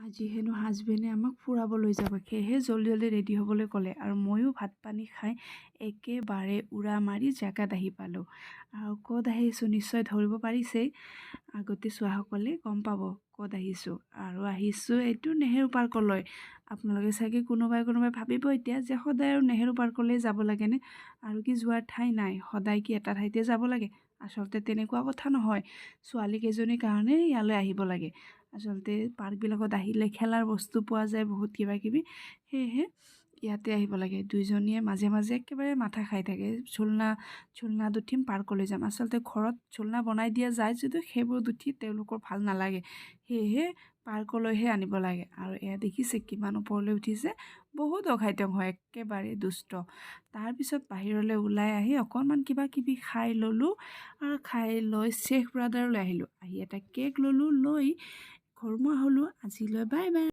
আজি হেনো হাজবেণ্ডে আমাক ফুৰাব লৈ যাব, সেয়েহে জল্দি জল্দি ৰেডি হ'বলৈ ক'লে আৰু ময়ো ভাত পানী খাই একেবাৰে উৰা মাৰি জেগাত আহি পালোঁ। আৰু ক'ত আহিছোঁ নিশ্চয় ধৰিব পাৰিছেই, আগতে চোৱাসকলে গম পাব ক'ত আহিছোঁ। আৰু আহিছোঁ এইটো নেহেৰু পাৰ্কলৈ। আপোনালোকে চাগে কোনোবাই ভাবিব এতিয়া যে সদায় আৰু নেহেৰু পাৰ্কলৈ যাব লাগেনে, আৰু কি যোৱাৰ ঠাই নাই, সদায় কি এটা ঠাইতে যাব লাগে? আচলতে তেনেকুৱা কথা নহয়, ছোৱালীকেইজনীৰ কাৰণে ইয়ালৈ আহিব লাগে। আচলতে পাৰ্কবিলাকত আহিলে খেলাৰ বস্তু পোৱা যায়, বহুত কিবা কিবি, সেয়েহে ইয়াতে আহিব লাগে। দুইজনীয়ে মাজে মাজে একেবাৰে মাথা খাই থাকে, ঝুলনাত উঠিম, পাৰ্কলৈ যাম। আচলতে ঘৰত ঝুলনা বনাই দিয়া যায় যদিও সেইবোৰত উঠি তেওঁলোকৰ ভাল নালাগে, সেয়েহে পাৰ্কলৈহে আনিব লাগে। আৰু এয়া দেখিছে কিমান ওপৰলৈ উঠিছে, বহুত অঘাইতং হয়, একেবাৰে দুষ্ট। তাৰপিছত বাহিৰলৈ ওলাই আহি অকণমান কিবা কিবি খাই ল'লোঁ, আৰু খাই লৈ শ্বেখ ব্ৰাদাৰলৈ আহিলোঁ। আহি এটা কেক ল'লোঁ, লৈ ঘৰমুৱা হ'লোঁ। আজিলৈ বাই বাই।